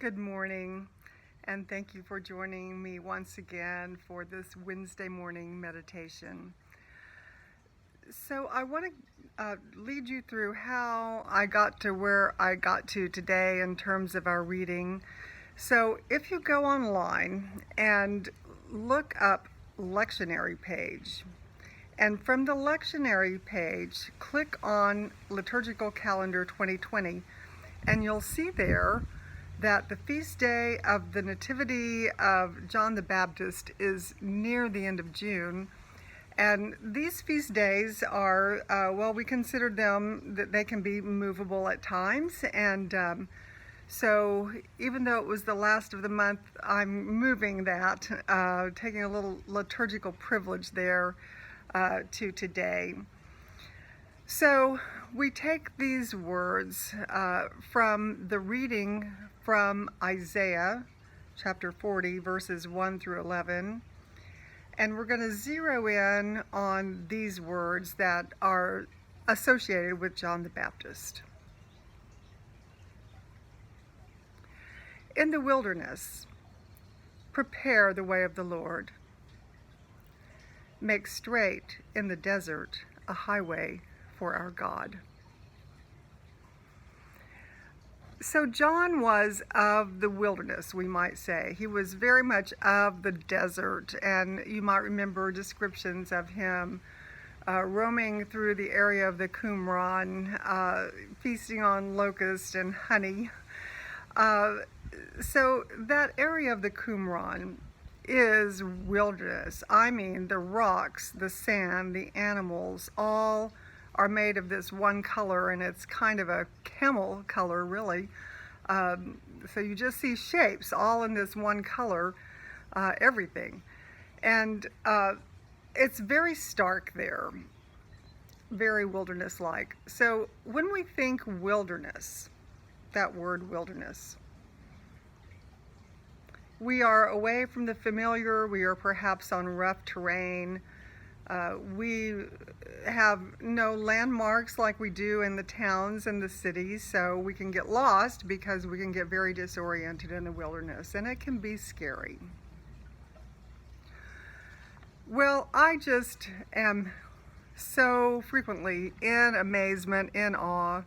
Good morning, and thank you for joining me once again for this Wednesday morning meditation. So I want to lead you through how I got to where I got to today in terms of our reading. So if you go online and look up lectionary page, and from the lectionary page, click on Liturgical Calendar 2020, and you'll see there that the feast day of the Nativity of John the Baptist is near the end of June. And these feast days are, we consider them that they can be movable at times. And so even though it was the last of the month, I'm moving that, taking a little liturgical privilege there to today. So we take these words from the reading from Isaiah chapter 40, verses 1 through 11, and we're going to zero in on these words that are associated with John the Baptist. In the wilderness, prepare the way of the Lord. Make straight in the desert a highway for our God. So John was of the wilderness, we might say. He was very much of the desert, and you might remember descriptions of him roaming through the area of the Qumran, feasting on locusts and honey. So that area of the Qumran is wilderness. I mean, the rocks, the sand, the animals, all are made of this one color, and it's kind of a camel color, really. So you just see shapes all in this one color, everything. And it's very stark there, very wilderness-like. So when we think wilderness, that word wilderness, we are away from the familiar, we are perhaps on rough terrain. We have no landmarks like we do in the towns and the cities, so we can get lost because we can get very disoriented in the wilderness, and it can be scary. Well, I just am so frequently in amazement, in awe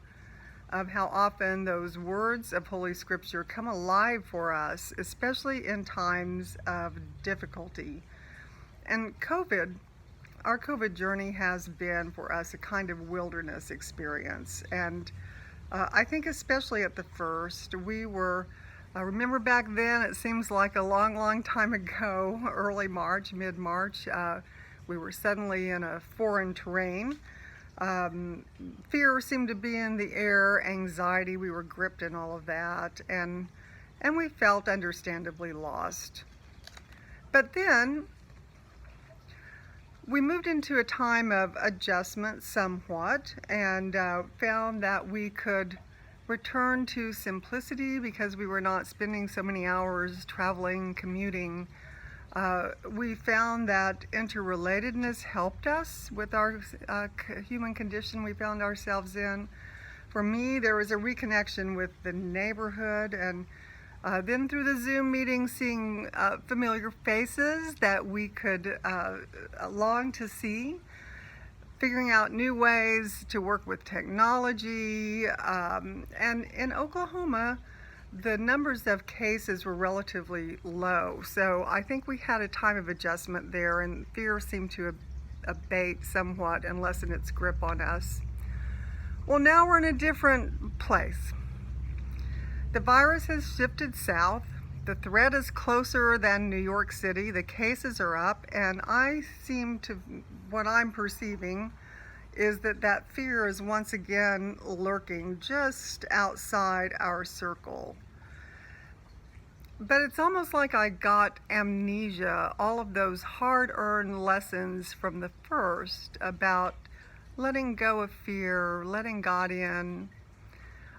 of how often those words of Holy Scripture come alive for us, especially in times of difficulty. And our COVID journey has been for us a kind of wilderness experience. And I think especially at the first, we were, remember back then, it seems like a long, long time ago, early March, mid-March, we were suddenly in a foreign terrain. Fear seemed to be in the air, anxiety, we were gripped in all of that, and we felt understandably lost. But then we moved into a time of adjustment somewhat, and found that we could return to simplicity because we were not spending so many hours traveling, commuting. We found that interrelatedness helped us with our human condition we found ourselves in. For me, there was a reconnection with the neighborhood, and then through the Zoom meeting, seeing familiar faces that we could long to see, figuring out new ways to work with technology. And in Oklahoma, the numbers of cases were relatively low. So I think we had a time of adjustment there, and fear seemed to abate somewhat and lessen its grip on us. Well, now we're in a different place. The virus has shifted south. The threat is closer than New York City. The cases are up, and what I'm perceiving is that fear is once again lurking just outside our circle. But it's almost like I got amnesia, all of those hard-earned lessons from the first about letting go of fear, letting God in.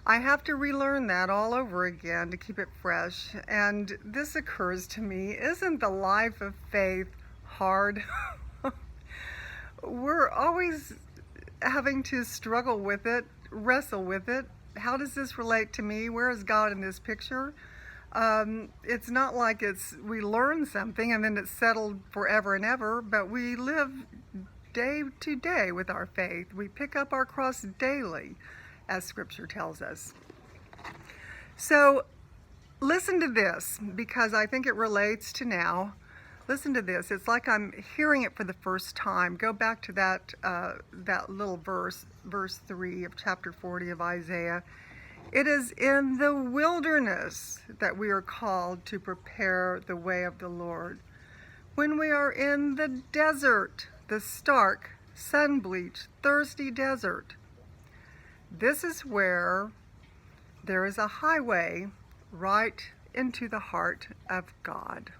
I have to relearn that all over again to keep it fresh. And this occurs to me, isn't the life of faith hard? We're always having to struggle with it, wrestle with it. How does this relate to me? Where is God in this picture? It's not like we learn something and then it's settled forever and ever, but we live day to day with our faith. We pick up our cross daily, as Scripture tells us. So listen to this, because I think it relates to now. Listen to this. It's like I'm hearing it for the first time. Go back to that little verse 3 of chapter 40 of Isaiah. It is in the wilderness that we are called to prepare the way of the Lord. When we are in the desert, the stark, sun-bleached, thirsty desert, this is where there is a highway right into the heart of God.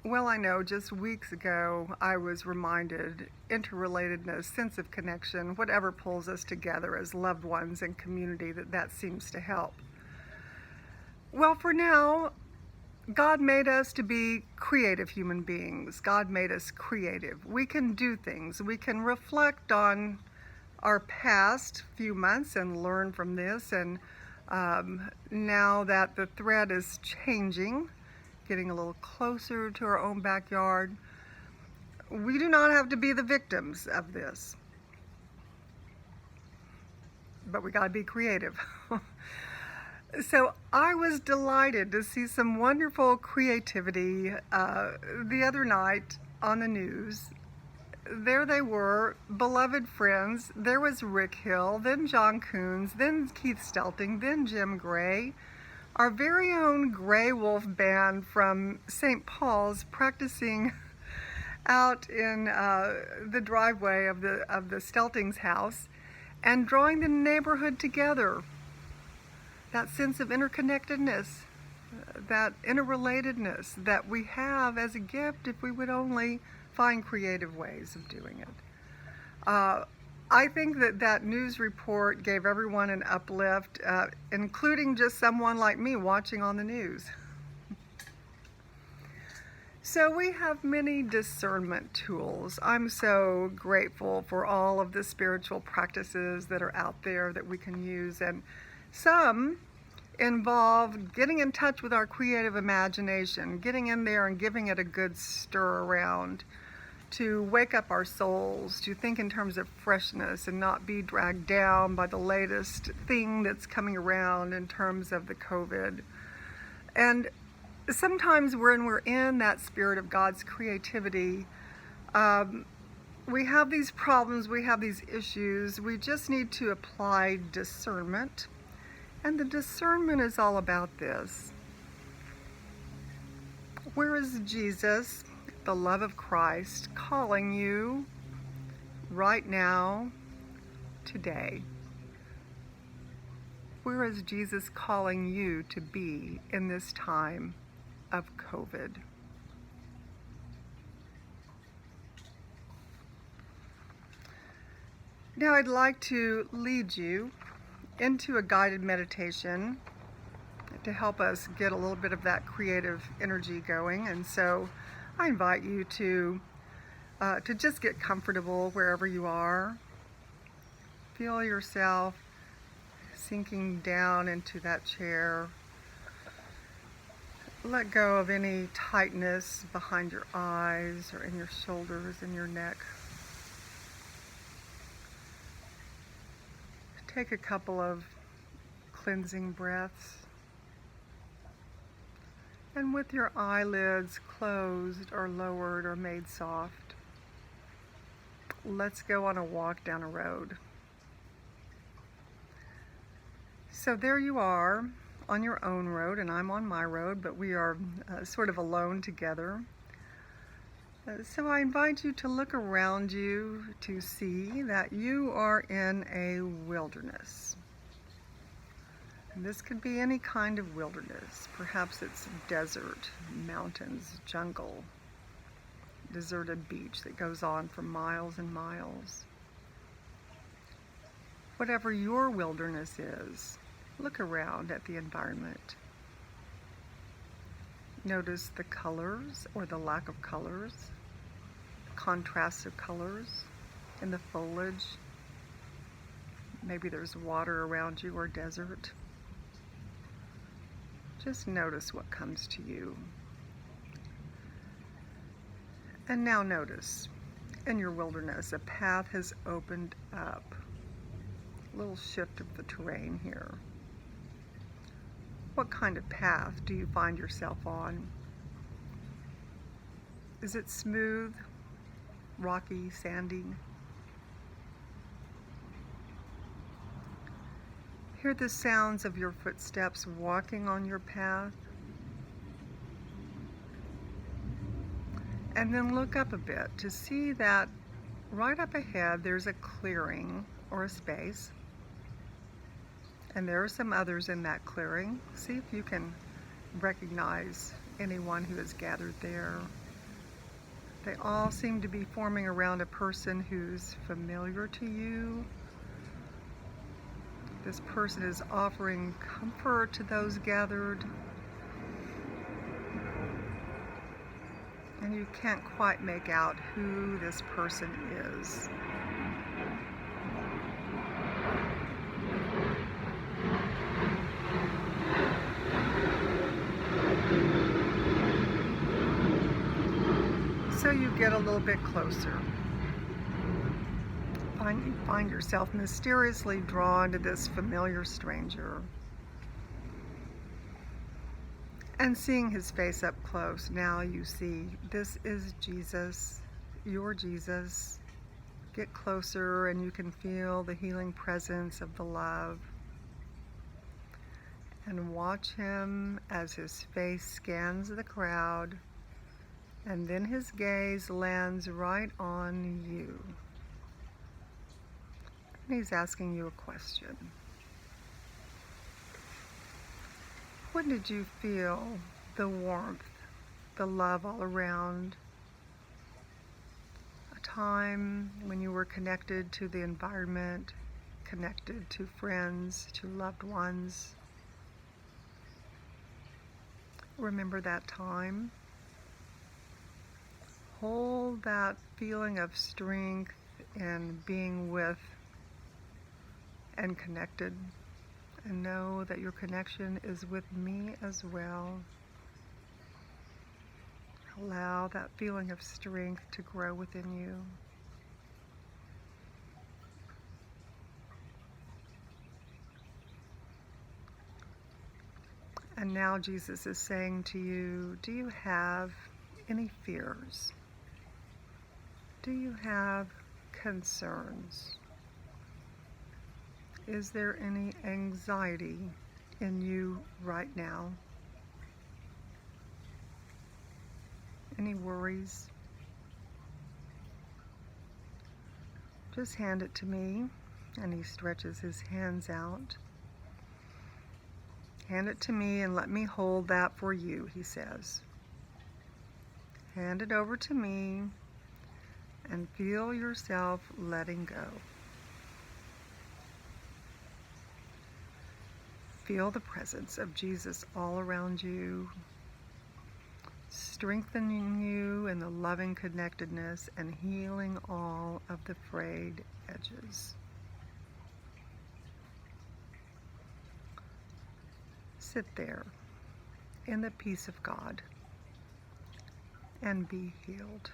Well, I know just weeks ago I was reminded interrelatedness, sense of connection, whatever pulls us together as loved ones and community, that seems to help. Well, for now, God made us to be creative human beings. God made us creative. We can do things. We can reflect on our past few months and learn from this. And now that the thread is changing, getting a little closer to our own backyard, we do not have to be the victims of this. But we got to be creative. So I was delighted to see some wonderful creativity the other night on the news. There they were, beloved friends. There was Rick Hill, then John Coons, then Keith Stelting, then Jim Gray. Our very own Grey Wolf band from St. Paul's practicing out in the driveway of the Stelting's house and drawing the neighborhood together. That sense of interconnectedness, that interrelatedness that we have as a gift if we would only find creative ways of doing it. I think that news report gave everyone an uplift, including just someone like me watching on the news. So we have many discernment tools. I'm so grateful for all of the spiritual practices that are out there that we can use, and some involve getting in touch with our creative imagination, getting in there and giving it a good stir around, to wake up our souls, to think in terms of freshness and not be dragged down by the latest thing that's coming around in terms of the COVID. And sometimes when we're in that spirit of God's creativity, we have these problems, we have these issues, we just need to apply discernment. And the discernment is all about this. Where is Jesus, the love of Christ, calling you right now, today? Where is Jesus calling you to be in this time of COVID? Now I'd like to lead you into a guided meditation to help us get a little bit of that creative energy going. And so I invite you to just get comfortable wherever you are. Feel yourself sinking down into that chair. Let go of any tightness behind your eyes or in your shoulders and your neck. Take a couple of cleansing breaths. And with your eyelids closed or lowered or made soft, let's go on a walk down a road. So there you are on your own road, and I'm on my road, but we are sort of alone together. So I invite you to look around you to see that you are in a wilderness. And this could be any kind of wilderness. Perhaps it's desert, mountains, jungle, deserted beach that goes on for miles and miles. Whatever your wilderness is, look around at the environment. Notice the colors or the lack of colors, contrasts of colors in the foliage, Maybe there's water around you or desert. Just notice what comes to you. And now notice, in your wilderness, a path has opened up. A little shift of the terrain here. What kind of path do you find yourself on? Is it smooth, rocky, sandy? Hear the sounds of your footsteps walking on your path. And then look up a bit to see that right up ahead there's a clearing or a space. And there are some others in that clearing. See if you can recognize anyone who is gathered there. They all seem to be forming around a person who's familiar to you. This person is offering comfort to those gathered. And you can't quite make out who this person is. So you get a little bit closer. You find yourself mysteriously drawn to this familiar stranger. And seeing his face up close, now you see this is Jesus, your Jesus. Get closer and you can feel the healing presence of the love. And watch him as his face scans the crowd, and then his gaze lands right on you. And he's asking you a question. When did you feel the warmth, the love all around? A time when you were connected to the environment, connected to friends, to loved ones. Remember that time. Hold that feeling of strength and being with and connected, and know that your connection is with me as well. Allow that feeling of strength to grow within you. And now Jesus is saying to you, do you have any fears? Do you have concerns? Is there any anxiety in you right now? Any worries? Just hand it to me. And he stretches his hands out. Hand it to me and let me hold that for you, he says. Hand it over to me and feel yourself letting go. Feel the presence of Jesus all around you, strengthening you in the loving connectedness and healing all of the frayed edges. Sit there in the peace of God and be healed.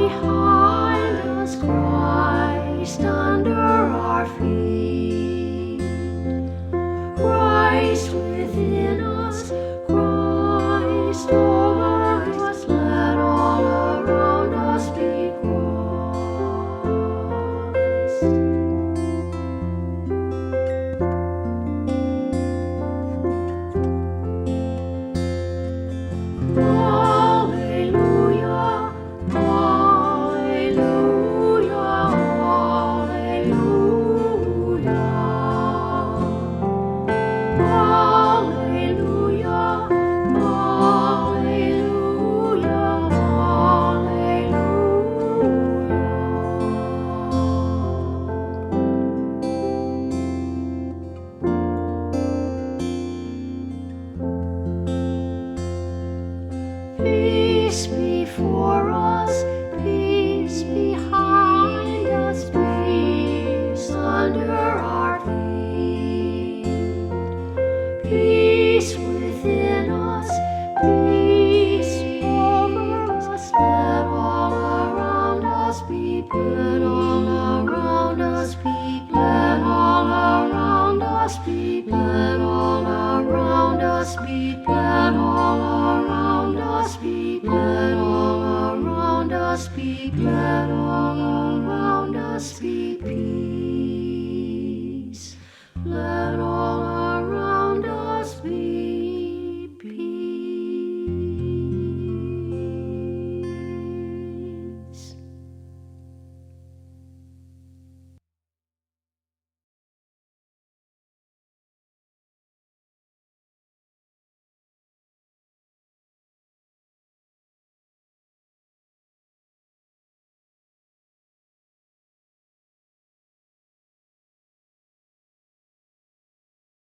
behind us Christ